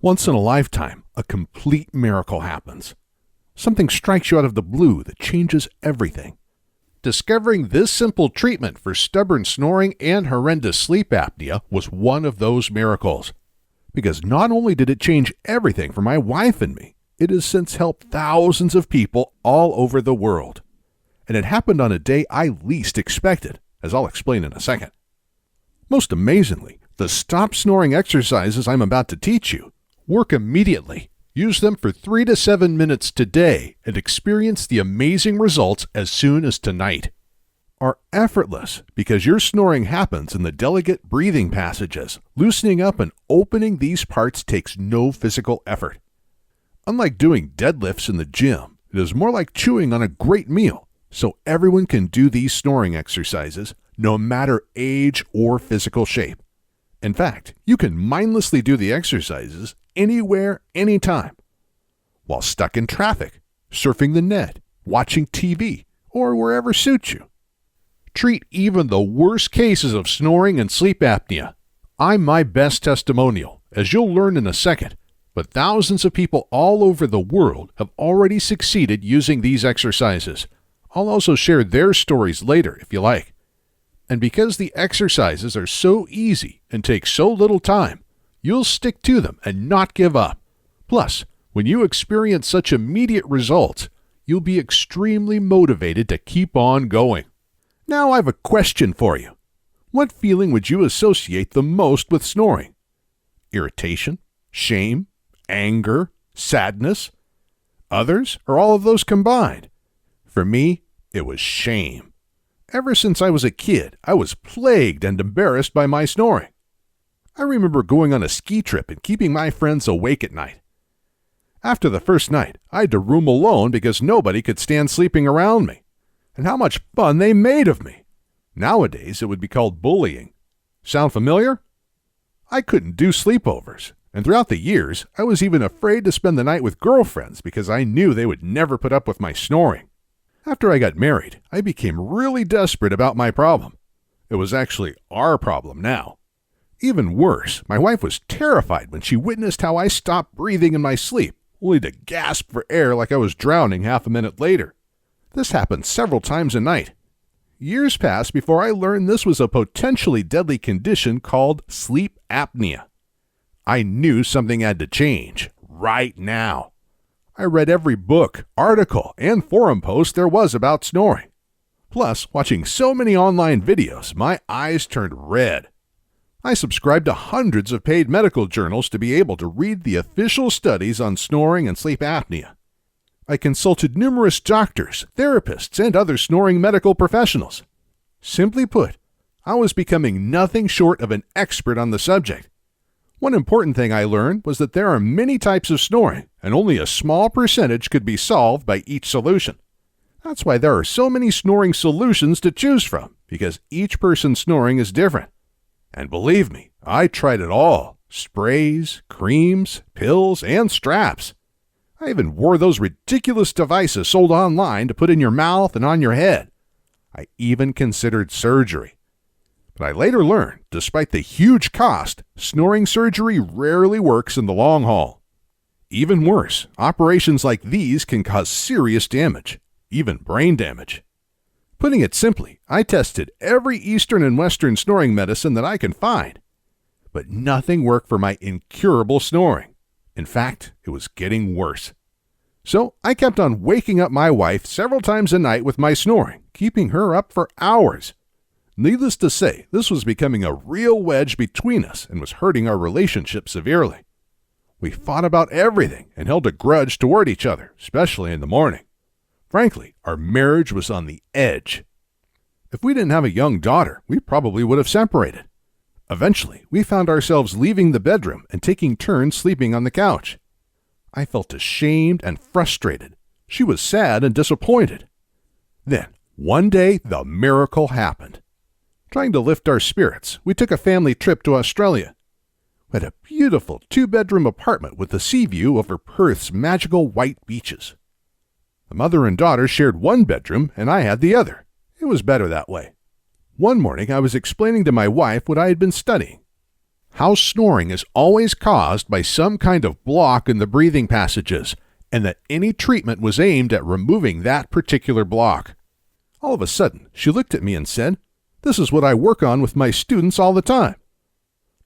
Once in a lifetime, a complete miracle happens. Something strikes you out of the blue that changes everything. Discovering this simple treatment for stubborn snoring and horrendous sleep apnea was one of those miracles. Because not only did it change everything for my wife and me, it has since helped thousands of people all over the world. And it happened on a day I least expected, as I'll explain in a second. Most amazingly, the stop snoring exercises I'm about to teach you work immediately. Use them for 3 to 7 minutes today and experience the amazing results as soon as tonight. Are effortless because your snoring happens in the delegate breathing passages. Loosening up and opening these parts takes no physical effort. Unlike doing deadlifts in the gym, it is more like chewing on a great meal, so everyone can do these snoring exercises no matter age or physical shape. In fact, you can mindlessly do the exercises anywhere, anytime, while stuck in traffic, surfing the net, watching TV, or wherever suits you. Treat even the worst cases of snoring and sleep apnea. I'm my best testimonial, as you'll learn in a second, but thousands of people all over the world have already succeeded using these exercises. I'll also share their stories later if you like. And because the exercises are so easy and take so little time, you'll stick to them and not give up. Plus, when you experience such immediate results, you'll be extremely motivated to keep on going. Now I have a question for you. What feeling would you associate the most with snoring? Irritation, shame, anger, sadness? Others, or all of those combined? For me, it was shame. Ever since I was a kid, I was plagued and embarrassed by my snoring. I remember going on a ski trip and keeping my friends awake at night. After the first night, I had to room alone because nobody could stand sleeping around me. And how much fun they made of me. Nowadays, it would be called bullying. Sound familiar? I couldn't do sleepovers, and throughout the years, I was even afraid to spend the night with girlfriends because I knew they would never put up with my snoring. After I got married, I became really desperate about my problem. It was actually our problem now. Even worse, my wife was terrified when she witnessed how I stopped breathing in my sleep, only to gasp for air like I was drowning half a minute later. This happened several times a night. Years passed before I learned this was a potentially deadly condition called sleep apnea. I knew something had to change, right now. I read every book, article, and forum post there was about snoring. Plus, watching so many online videos, my eyes turned red. I subscribed to hundreds of paid medical journals to be able to read the official studies on snoring and sleep apnea. I consulted numerous doctors, therapists, and other snoring medical professionals. Simply put, I was becoming nothing short of an expert on the subject. One important thing I learned was that there are many types of snoring, and only a small percentage could be solved by each solution. That's why there are so many snoring solutions to choose from, because each person's snoring is different. And believe me, I tried it all. Sprays, creams, pills, and straps. I even wore those ridiculous devices sold online to put in your mouth and on your head. I even considered surgery. But I later learned, despite the huge cost, snoring surgery rarely works in the long haul. Even worse, operations like these can cause serious damage, even brain damage. Putting it simply, I tested every Eastern and Western snoring medicine that I can find, but nothing worked for my incurable snoring. In fact, it was getting worse. So I kept on waking up my wife several times a night with my snoring, keeping her up for hours. Needless to say, this was becoming a real wedge between us and was hurting our relationship severely. We fought about everything and held a grudge toward each other, especially in the morning. Frankly, our marriage was on the edge. If we didn't have a young daughter, we probably would have separated. Eventually, we found ourselves leaving the bedroom and taking turns sleeping on the couch. I felt ashamed and frustrated. She was sad and disappointed. Then, one day, the miracle happened. Trying to lift our spirits, we took a family trip to Australia. We had a beautiful 2-bedroom apartment with a sea view over Perth's magical white beaches. The mother and daughter shared one bedroom, and I had the other. It was better that way. One morning, I was explaining to my wife what I had been studying. how snoring is always caused by some kind of block in the breathing passages, and that any treatment was aimed at removing that particular block. All of a sudden, she looked at me and said, "This is what I work on with my students all the time."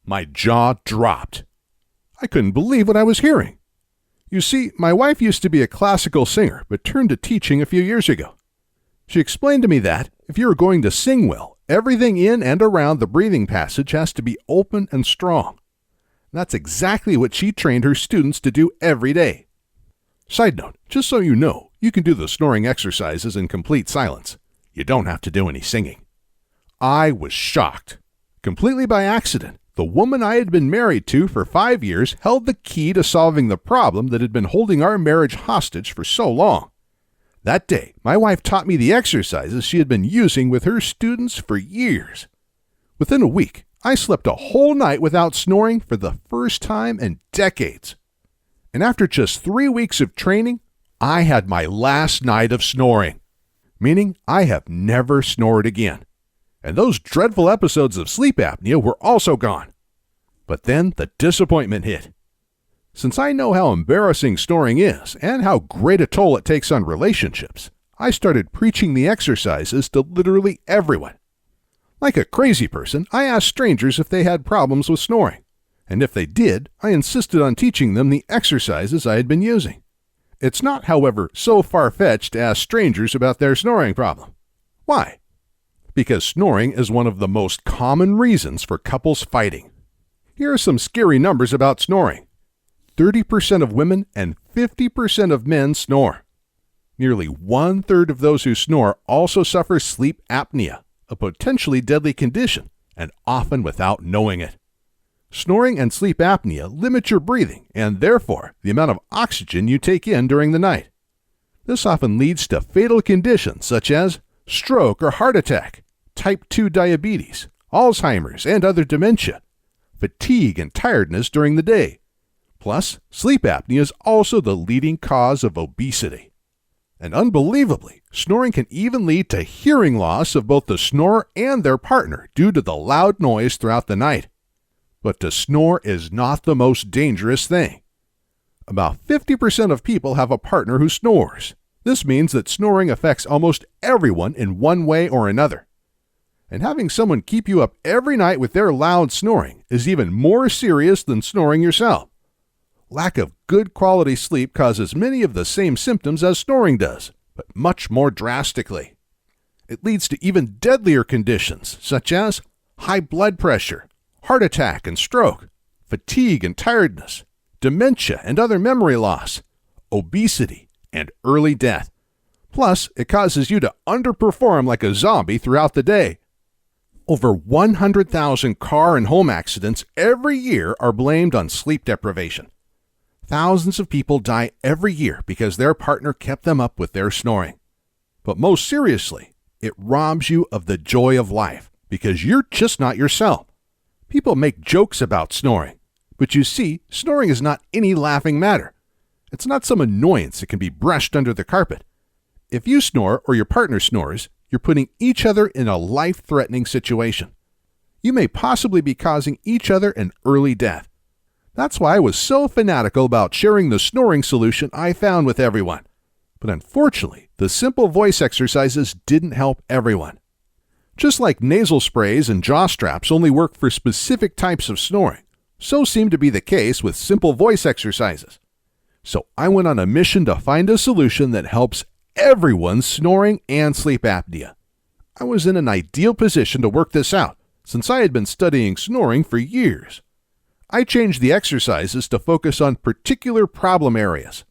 My jaw dropped. I couldn't believe what I was hearing. You see, my wife used to be a classical singer, but turned to teaching a few years ago. She explained to me that, if you are going to sing well, everything in and around the breathing passage has to be open and strong. That's exactly what she trained her students to do every day. Side note, just so you know, you can do the snoring exercises in complete silence. You don't have to do any singing. I was shocked. Completely by accident, the woman I had been married to for 5 years held the key to solving the problem that had been holding our marriage hostage for so long. That day, my wife taught me the exercises she had been using with her students for years. Within a week, I slept a whole night without snoring for the first time in decades. And after just 3 weeks of training, I had my last night of snoring, meaning I have never snored again. And those dreadful episodes of sleep apnea were also gone. But then the disappointment hit. Since I know how embarrassing snoring is and how great a toll it takes on relationships, I started preaching the exercises to literally everyone. Like a crazy person, I asked strangers if they had problems with snoring. And if they did, I insisted on teaching them the exercises I had been using. It's not, however, so far-fetched to ask strangers about their snoring problem. Why? Because snoring is one of the most common reasons for couples fighting. Here are some scary numbers about snoring. 30% of women and 50% of men snore. Nearly 1/3 of those who snore also suffer sleep apnea, a potentially deadly condition, and often without knowing it. Snoring and sleep apnea limit your breathing and, therefore, the amount of oxygen you take in during the night. This often leads to fatal conditions such as stroke or heart attack, type 2 diabetes, Alzheimer's and other dementia, fatigue and tiredness during the day. Plus, sleep apnea is also the leading cause of obesity. And unbelievably, snoring can even lead to hearing loss of both the snorer and their partner due to the loud noise throughout the night. But to snore is not the most dangerous thing. About 50% of people have a partner who snores. This means that snoring affects almost everyone in one way or another. And having someone keep you up every night with their loud snoring is even more serious than snoring yourself. Lack of good quality sleep causes many of the same symptoms as snoring does, but much more drastically. It leads to even deadlier conditions such as high blood pressure, heart attack and stroke, fatigue and tiredness, dementia and other memory loss, obesity, and early death. Plus, it causes you to underperform like a zombie throughout the day. Over 100,000 car and home accidents every year are blamed on sleep deprivation. Thousands of people die every year because their partner kept them up with their snoring. But most seriously, it robs you of the joy of life because you're just not yourself. People make jokes about snoring, but you see, snoring is not any laughing matter. It's not some annoyance that can be brushed under the carpet. If you snore or your partner snores, you're putting each other in a life-threatening situation. You may possibly be causing each other an early death. That's why I was so fanatical about sharing the snoring solution I found with everyone. But unfortunately, the simple voice exercises didn't help everyone. Just like nasal sprays and jaw straps only work for specific types of snoring, so seemed to be the case with simple voice exercises. So I went on a mission to find a solution that helps everyone's snoring and sleep apnea. I was in an ideal position to work this out, since I had been studying snoring for years. I changed the exercises to focus on particular problem areas.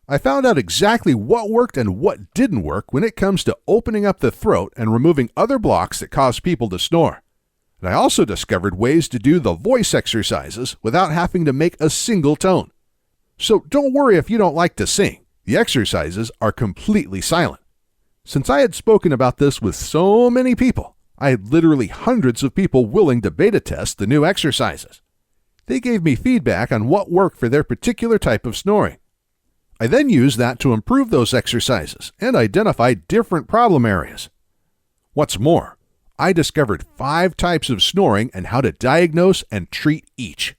I found out exactly what worked and what didn't work when it comes to opening up the throat and removing other blocks that cause people to snore. And I also discovered ways to do the voice exercises without having to make a single tone. So don't worry if you don't like to sing. The exercises are completely silent. Since I had spoken about this with so many people, I had literally hundreds of people willing to beta test the new exercises. They gave me feedback on what worked for their particular type of snoring. I then used that to improve those exercises and identify different problem areas. What's more, I discovered 5 types of snoring and how to diagnose and treat each.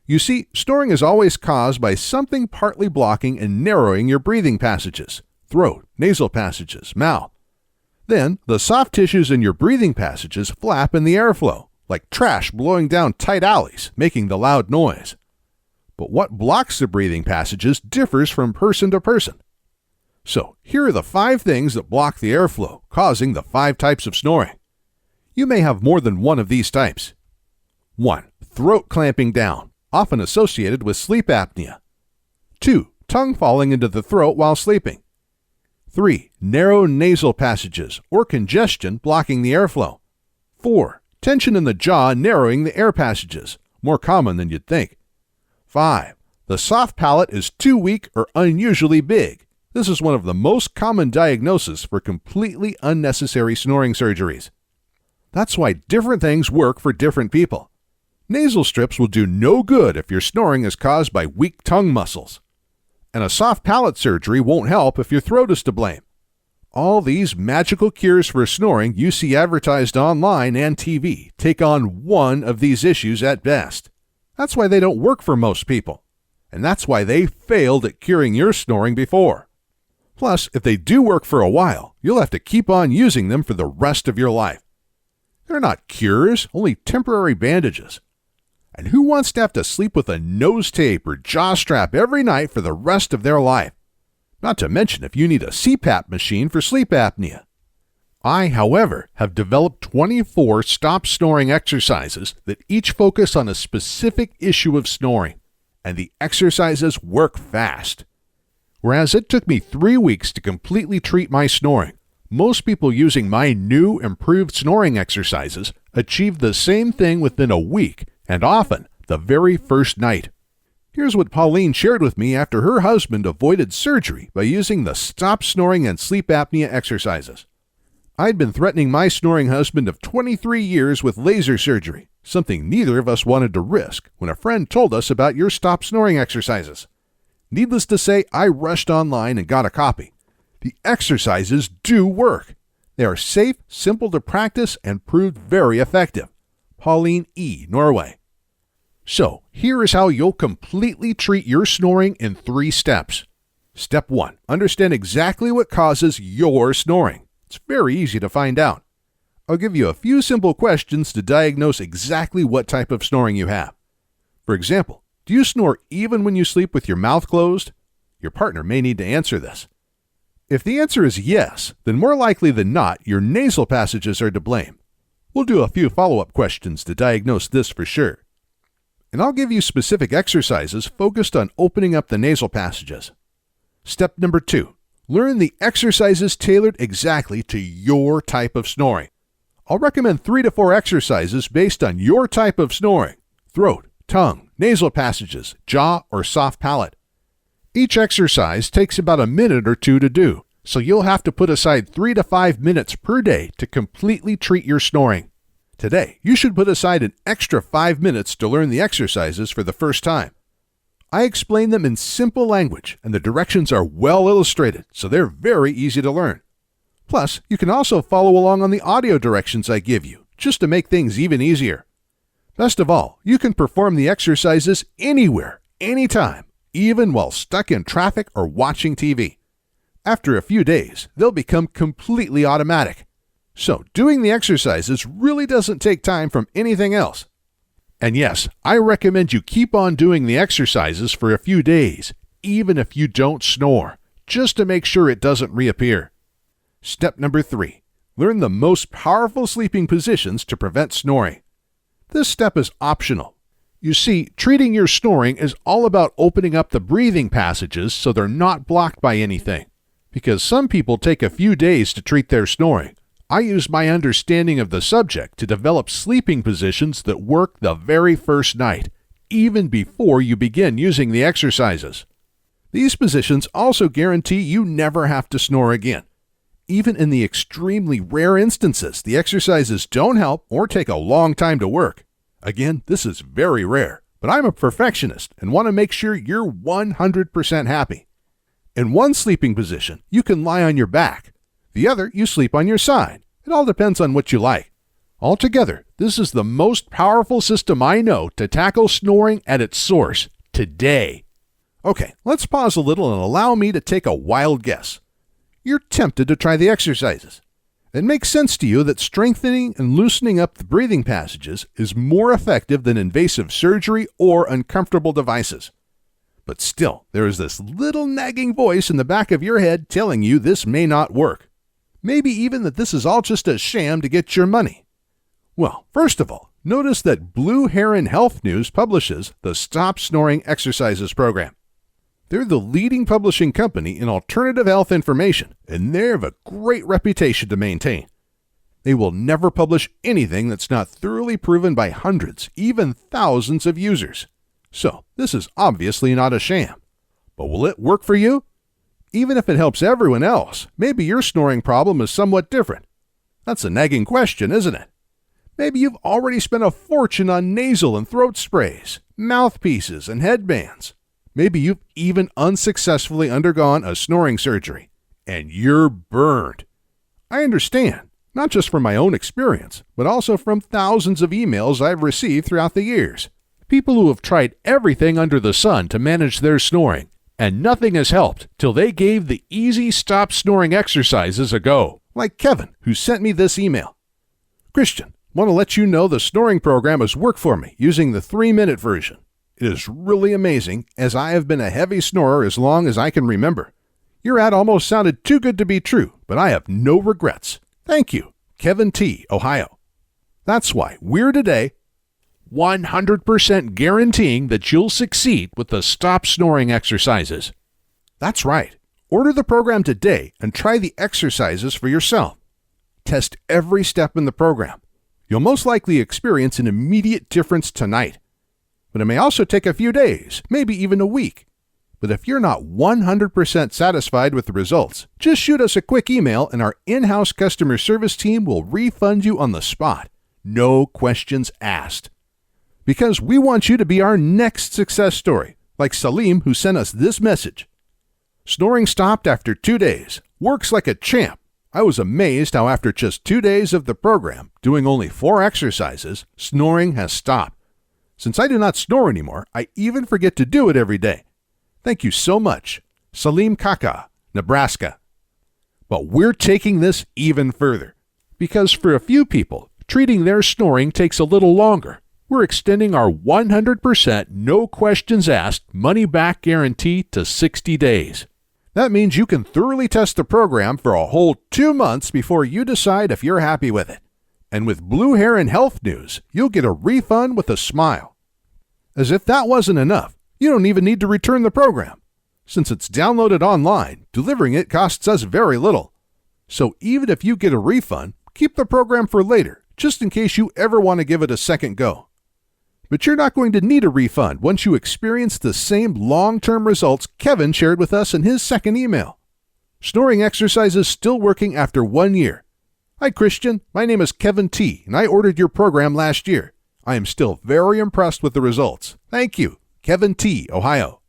You see, snoring is always caused by something partly blocking and narrowing your breathing passages, throat, nasal passages, mouth. Then, the soft tissues in your breathing passages flap in the airflow, like trash blowing down tight alleys, making the loud noise. But what blocks the breathing passages differs from person to person. So, here are the 5 things that block the airflow, causing the 5 types of snoring. You may have more than one of these types. 1. Throat clamping down, often associated with sleep apnea. 2. Tongue falling into the throat while sleeping. 3. Narrow nasal passages or congestion blocking the airflow. 4. Tension in the jaw narrowing the air passages, more common than you'd think. 5. The soft palate is too weak or unusually big. This is one of the most common diagnoses for completely unnecessary snoring surgeries. That's why different things work for different people. Nasal strips will do no good if your snoring is caused by weak tongue muscles. And a soft palate surgery won't help if your throat is to blame. All these magical cures for snoring you see advertised online and TV take on one of these issues at best. That's why they don't work for most people. And that's why they failed at curing your snoring before. Plus, if they do work for a while, you'll have to keep on using them for the rest of your life. They're not cures, only temporary bandages. And who wants to have to sleep with a nose tape or jaw strap every night for the rest of their life? Not to mention if you need a CPAP machine for sleep apnea. I, however, have developed 24 stop snoring exercises that each focus on a specific issue of snoring, and the exercises work fast. Whereas it took me 3 weeks to completely treat my snoring, most people using my new improved snoring exercises achieve the same thing within a week, and often the very first night. Here's what Pauline shared with me after her husband avoided surgery by using the stop snoring and sleep apnea exercises. I'd been threatening my snoring husband of 23 years with laser surgery, something neither of us wanted to risk, when a friend told us about your stop snoring exercises. Needless to say, I rushed online and got a copy. The exercises do work. They are safe, simple to practice, and proved very effective. Pauline E., Norway. So, here is how you'll completely treat your snoring in 3 steps. Step 1. Understand exactly what causes your snoring. It's very easy to find out. I'll give you a few simple questions to diagnose exactly what type of snoring you have. For example, do you snore even when you sleep with your mouth closed? Your partner may need to answer this. If the answer is yes, then more likely than not, your nasal passages are to blame. We'll do a few follow-up questions to diagnose this for sure. And I'll give you specific exercises focused on opening up the nasal passages. Step number 2. Learn the exercises tailored exactly to your type of snoring. I'll recommend 3 to 4 exercises based on your type of snoring: throat, tongue, nasal passages, jaw, or soft palate. Each exercise takes about a minute or 2 to do, so you'll have to put aside 3 to 5 minutes per day to completely treat your snoring. Today, you should put aside an extra 5 minutes to learn the exercises for the first time. I explain them in simple language, and the directions are well illustrated, so they're very easy to learn. Plus, you can also follow along on the audio directions I give you, just to make things even easier. Best of all, you can perform the exercises anywhere, anytime, even while stuck in traffic or watching TV. After a few days, they'll become completely automatic. So, doing the exercises really doesn't take time from anything else. And yes, I recommend you keep on doing the exercises for a few days, even if you don't snore, just to make sure it doesn't reappear. Step number 3. Learn the most powerful sleeping positions to prevent snoring. This step is optional. You see, treating your snoring is all about opening up the breathing passages so they're not blocked by anything. Because some people take a few days to treat their snoring, I use my understanding of the subject to develop sleeping positions that work the very first night, even before you begin using the exercises. These positions also guarantee you never have to snore again. Even in the extremely rare instances the exercises don't help or take a long time to work. Again, this is very rare, but I'm a perfectionist and want to make sure you're 100% happy. In one sleeping position, you can lie on your back. The other, you sleep on your side. It all depends on what you like. Altogether, this is the most powerful system I know to tackle snoring at its source today. Okay, let's pause a little and allow me to take a wild guess. You're tempted to try the exercises. It makes sense to you that strengthening and loosening up the breathing passages is more effective than invasive surgery or uncomfortable devices. But still, there is this little nagging voice in the back of your head telling you this may not work. Maybe even that this is all just a sham to get your money. Well, first of all, notice that Blue Heron Health News publishes the Stop Snoring Exercises program. They're the leading publishing company in alternative health information, and they have a great reputation to maintain. They will never publish anything that's not thoroughly proven by hundreds, even thousands of users. So, this is obviously not a sham. But will it work for you? Even if it helps everyone else, maybe your snoring problem is somewhat different. That's a nagging question, isn't it? Maybe you've already spent a fortune on nasal and throat sprays, mouthpieces, and headbands. Maybe you've even unsuccessfully undergone a snoring surgery, and you're burned. I understand, not just from my own experience, but also from thousands of emails I've received throughout the years. People who have tried everything under the sun to manage their snoring, and nothing has helped till they gave the easy stop snoring exercises a go. Like Kevin, who sent me this email. Christian, want to let you know the snoring program has worked for me using the 3-minute version. It is really amazing, as I have been a heavy snorer as long as I can remember. Your ad almost sounded too good to be true, but I have no regrets. Thank you, Kevin T., Ohio. That's why we're today 100% guaranteeing that you'll succeed with the Stop Snoring exercises. That's right. Order the program today and try the exercises for yourself. Test every step in the program. You'll most likely experience an immediate difference tonight. But it may also take a few days, maybe even a week. But if you're not 100% satisfied with the results, just shoot us a quick email and our in-house customer service team will refund you on the spot. No questions asked. Because we want you to be our next success story, like Salim, who sent us this message. Snoring stopped after 2 days. Works like a champ. I was amazed how after just 2 days of the program, doing only 4 exercises, snoring has stopped. Since I do not snore anymore, I even forget to do it every day. Thank you so much. Salim Kaka, Nebraska. But we're taking this even further. Because for a few people, treating their snoring takes a little longer. We're extending our 100% no questions asked money back guarantee to 60 days. That means you can thoroughly test the program for a whole 2 months before you decide if you're happy with it. And with Blue Heron Health News, you'll get a refund with a smile. As if that wasn't enough, you don't even need to return the program. Since it's downloaded online, delivering it costs us very little. So even if you get a refund, keep the program for later, just in case you ever want to give it a second go. But you're not going to need a refund once you experience the same long-term results Kevin shared with us in his second email. Snoring exercises still working after 1 year. Hi, Christian. My name is Kevin T., and I ordered your program last year. I am still very impressed with the results. Thank you, Kevin T., Ohio.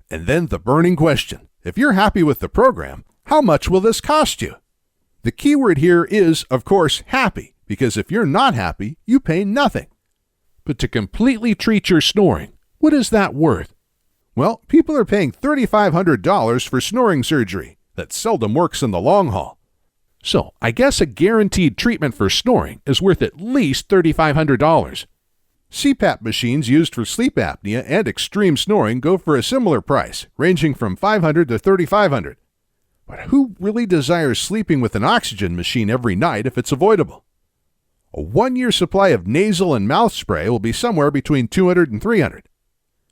And then the burning question. If you're happy with the program, how much will this cost you? The key word here is, of course, happy, because if you're not happy, you pay nothing. But to completely treat your snoring, what is that worth? Well, people are paying $3,500 for snoring surgery. That seldom works in the long haul. So I guess a guaranteed treatment for snoring is worth at least $3,500. CPAP machines used for sleep apnea and extreme snoring go for a similar price, ranging from $500 to $3,500. But who really desires sleeping with an oxygen machine every night if it's avoidable? A 1-year supply of nasal and mouth spray will be somewhere between $200 and $300.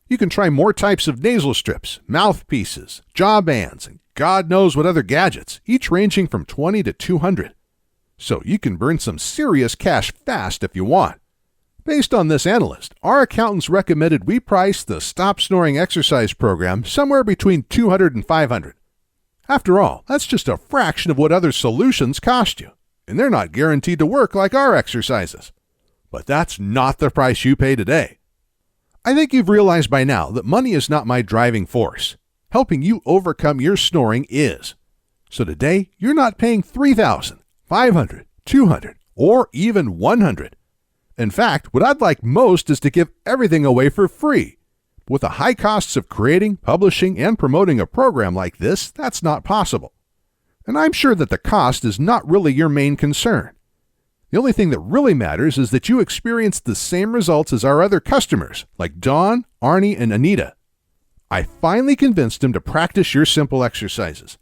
You can try more types of nasal strips, mouthpieces, jaw bands, and God knows what other gadgets, each ranging from $20 to $200. So you can burn some serious cash fast if you want. Based on this analyst, our accountants recommended we price the Stop Snoring exercise program somewhere between $200 and $500. After all, that's just a fraction of what other solutions cost you, and they're not guaranteed to work like our exercises. But that's not the price you pay today. I think you've realized by now that money is not my driving force. Helping you overcome your snoring is. So today, you're not paying $3,000, $500, $200, or even 100. In fact, what I'd like most is to give everything away for free. With the high costs of creating, publishing, and promoting a program like this, that's not possible. And I'm sure that the cost is not really your main concern. The only thing that really matters is that you experience the same results as our other customers, like Dawn, Arnie, and Anita. I finally convinced him to practice your simple exercises.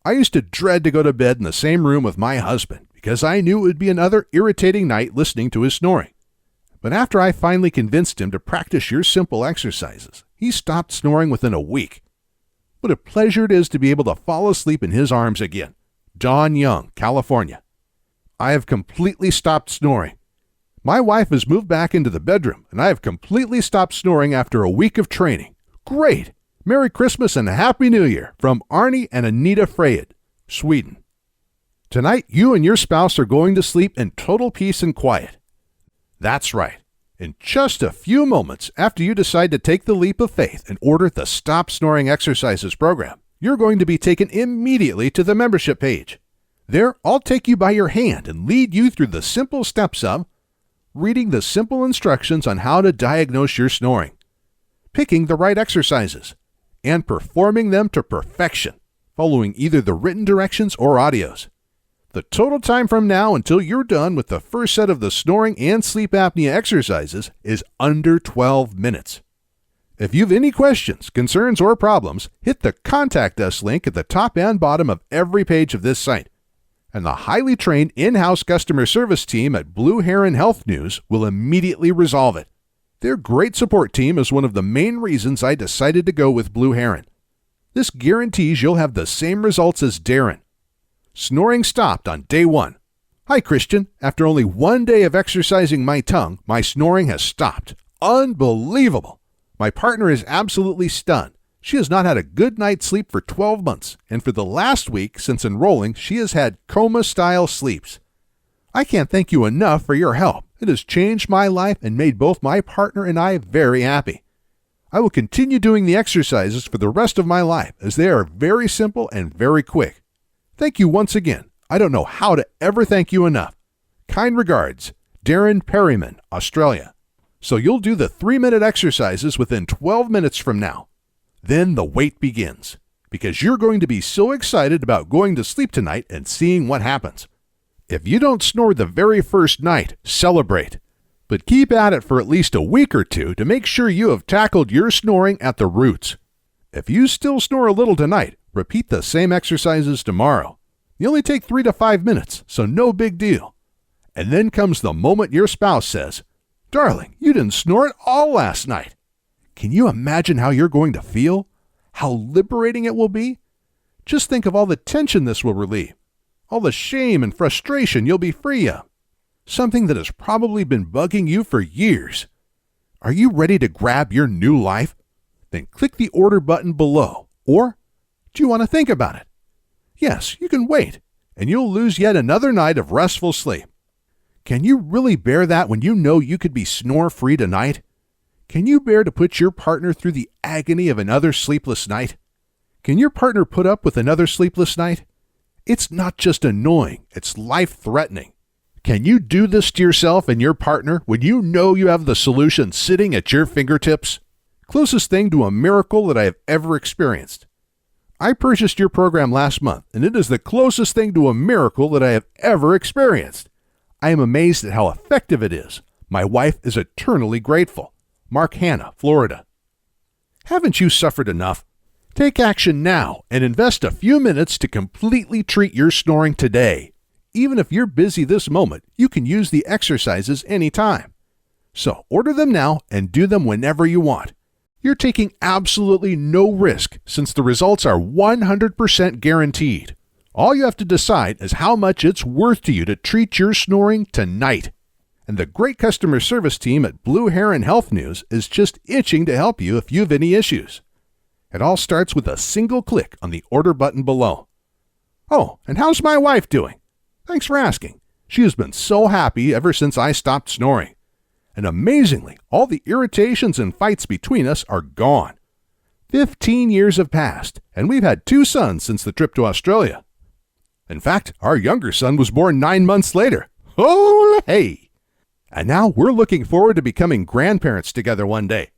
I used to dread to go to bed in the same room with my husband because I knew it would be another irritating night listening to his snoring. But after I finally convinced him to practice your simple exercises, he stopped snoring within a week. What a pleasure it is to be able to fall asleep in his arms again. Don Young, California. I have completely stopped snoring. My wife has moved back into the bedroom, and I have completely stopped snoring after a week of training. Great! Merry Christmas and a Happy New Year from Arnie and Anita Freyed, Sweden. Tonight, you and your spouse are going to sleep in total peace and quiet. That's right. In just a few moments after you decide to take the leap of faith and order the Stop Snoring Exercises program, you're going to be taken immediately to the membership page. There, I'll take you by your hand and lead you through the simple steps of reading the simple instructions on how to diagnose your snoring, picking the right exercises, and performing them to perfection, following either the written directions or audios. The total time from now until you're done with the first set of the snoring and sleep apnea exercises is under 12 minutes. If you have any questions, concerns, or problems, hit the Contact Us link at the top and bottom of every page of this site. And the highly trained in-house customer service team at Blue Heron Health News will immediately resolve it. Their great support team is one of the main reasons I decided to go with Blue Heron. This guarantees you'll have the same results as Darren. Snoring stopped on day 1. Hi, Christian. After only 1 day of exercising my tongue, my snoring has stopped. Unbelievable. My partner is absolutely stunned. She has not had a good night's sleep for 12 months, and for the last week since enrolling, she has had coma-style sleeps. I can't thank you enough for your help. It has changed my life and made both my partner and I very happy. I will continue doing the exercises for the rest of my life as they are very simple and very quick. Thank you once again. I don't know how to ever thank you enough. Kind regards, Darren Perryman, Australia. So you'll do the 3-minute exercises within 12 minutes from now. Then the wait begins, because you're going to be so excited about going to sleep tonight and seeing what happens. If you don't snore the very first night, celebrate. But keep at it for at least a week or two to make sure you have tackled your snoring at the roots. If you still snore a little tonight, repeat the same exercises tomorrow. They only take 3 to 5 minutes, so no big deal. And then comes the moment your spouse says, "Darling, you didn't snore at all last night." Can you imagine how you're going to feel? How liberating it will be? Just think of all the tension this will relieve, all the shame and frustration you'll be free of, something that has probably been bugging you for years. Are you ready to grab your new life? Then click the order button below, or do you want to think about it? Yes, you can wait, and you'll lose yet another night of restful sleep. Can you really bear that when you know you could be snore-free tonight? Can you bear to put your partner through the agony of another sleepless night? Can your partner put up with another sleepless night? It's not just annoying, it's life-threatening. Can you do this to yourself and your partner when you know you have the solution sitting at your fingertips? Closest thing to a miracle that I have ever experienced. I purchased your program last month, and it is the closest thing to a miracle that I have ever experienced. I am amazed at how effective it is. My wife is eternally grateful. Mark Hanna, Florida. Haven't you suffered enough? Take action now and invest a few minutes to completely treat your snoring today. Even if you're busy this moment, you can use the exercises anytime. So order them now and do them whenever you want. You're taking absolutely no risk since the results are 100% guaranteed. All you have to decide is how much it's worth to you to treat your snoring tonight. And the great customer service team at Blue Heron Health News is just itching to help you if you have any issues. It all starts with a single click on the order button below. Oh, and how's my wife doing? Thanks for asking. She has been so happy ever since I stopped snoring. And amazingly, all the irritations and fights between us are gone. 15 years have passed, and we've had 2 sons since the trip to Australia. In fact, our younger son was born 9 months later. Oh, hey! And now we're looking forward to becoming grandparents together one day.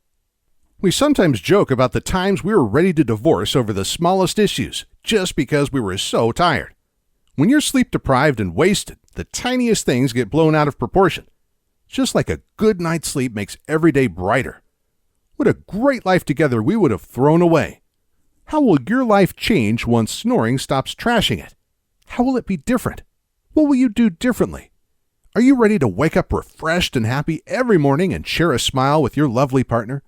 We sometimes joke about the times we were ready to divorce over the smallest issues just because we were so tired. When you're sleep deprived and wasted, the tiniest things get blown out of proportion. Just like a good night's sleep makes every day brighter. What a great life together we would have thrown away. How will your life change once snoring stops trashing it? How will it be different? What will you do differently? Are you ready to wake up refreshed and happy every morning and share a smile with your lovely partner?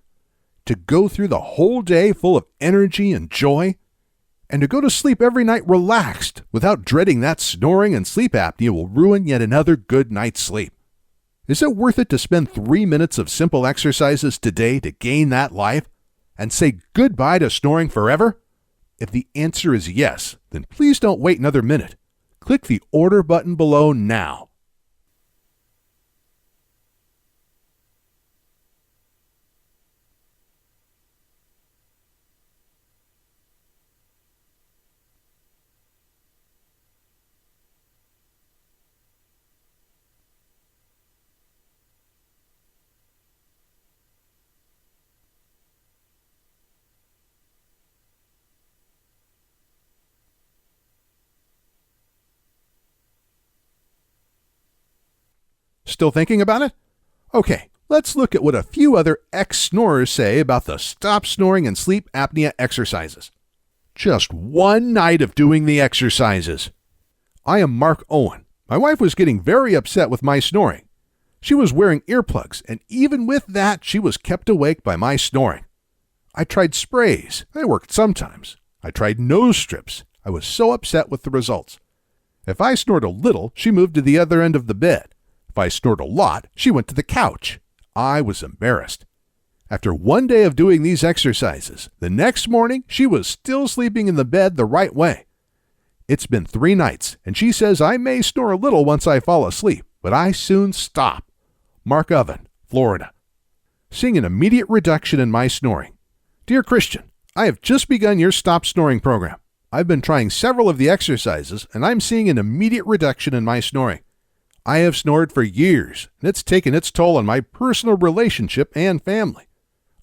To go through the whole day full of energy and joy? And to go to sleep every night relaxed without dreading that snoring and sleep apnea will ruin yet another good night's sleep? Is it worth it to spend 3 minutes of simple exercises today to gain that life and say goodbye to snoring forever? If the answer is yes, then please don't wait another minute. Click the order button below now. Still thinking about it? Okay, let's look at what a few other ex-snorers say about the stop snoring and sleep apnea exercises. Just one night of doing the exercises. I am Mark Owen. My wife was getting very upset with my snoring. She was wearing earplugs, and even with that, she was kept awake by my snoring. I tried sprays. They worked sometimes. I tried nose strips. I was so upset with the results. If I snored a little, she moved to the other end of the bed. If I snored a lot, she went to the couch. I was embarrassed. After one day of doing these exercises, the next morning she was still sleeping in the bed the right way. It's been 3 nights, and she says I may snore a little once I fall asleep, but I soon stop. Mark Oven, Florida. Seeing an immediate reduction in my snoring. Dear Christian, I have just begun your Stop Snoring program. I've been trying several of the exercises, and I'm seeing an immediate reduction in my snoring. I have snored for years, and it's taken its toll on my personal relationship and family.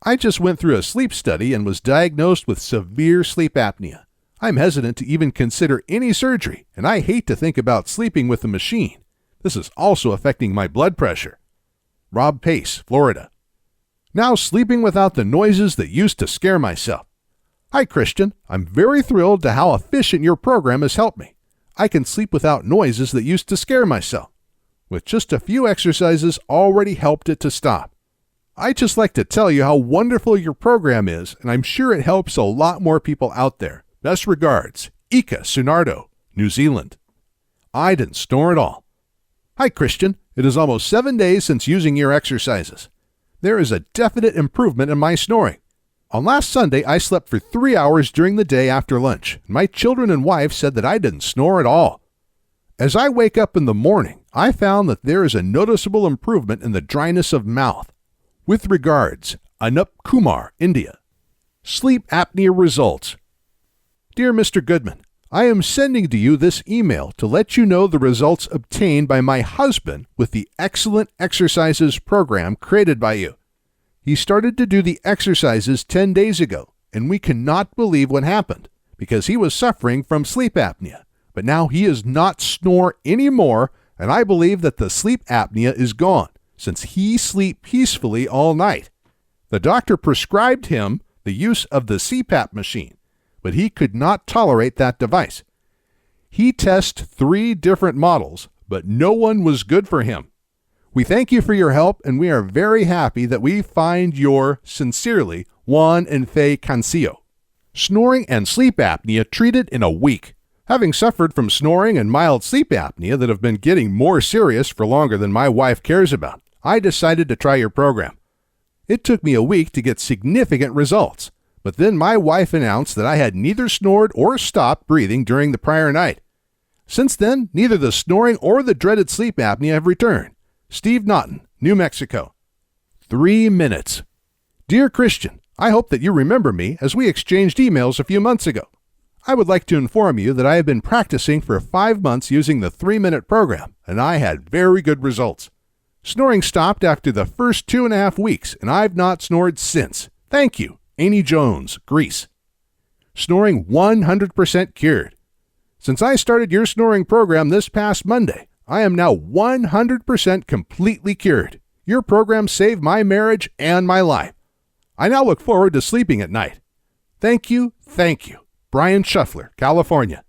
I just went through a sleep study and was diagnosed with severe sleep apnea. I'm hesitant to even consider any surgery, and I hate to think about sleeping with a machine. This is also affecting my blood pressure. Rob Pace, Florida. Now sleeping without the noises that used to scare myself. Hi, Christian. I'm very thrilled to how efficient your program has helped me. I can sleep without noises that used to scare myself. With just a few exercises already helped it to stop. I'd just like to tell you how wonderful your program is, and I'm sure it helps a lot more people out there. Best regards, Ika Sunardo, New Zealand. I didn't snore at all. Hi, Christian. It is almost 7 days since using your exercises. There is a definite improvement in my snoring. On last Sunday, I slept for 3 hours during the day after lunch. My children and wife said that I didn't snore at all. As I wake up in the morning, I found that there is a noticeable improvement in the dryness of mouth. With regards, Anup Kumar, India. Sleep apnea results. Dear Mr. Goodman, I am sending to you this email to let you know the results obtained by my husband with the excellent exercises program created by you. He started to do the exercises 10 days ago, and we cannot believe what happened because he was suffering from sleep apnea. But now he does not snore anymore, and I believe that the sleep apnea is gone, since he sleeps peacefully all night. The doctor prescribed him the use of the CPAP machine, but he could not tolerate that device. He tested 3 different models, but no one was good for him. We thank you for your help, and we are very happy that we find your, sincerely, Juan and Faye Cancillo. Snoring and sleep apnea treated in a week. Having suffered from snoring and mild sleep apnea that have been getting more serious for longer than my wife cares about, I decided to try your program. It took me a week to get significant results, but then my wife announced that I had neither snored or stopped breathing during the prior night. Since then, neither the snoring or the dreaded sleep apnea have returned. Steve Naughton, New Mexico. 3 minutes. Dear Christian, I hope that you remember me as we exchanged emails a few months ago. I would like to inform you that I have been practicing for 5 months using the 3-minute program, and I had very good results. Snoring stopped after the first 2.5 weeks, and I've not snored since. Thank you, Amy Jones, Greece. Snoring 100% cured. Since I started your snoring program this past Monday, I am now 100% completely cured. Your program saved my marriage and my life. I now look forward to sleeping at night. Thank you, Brian Shuffler, California.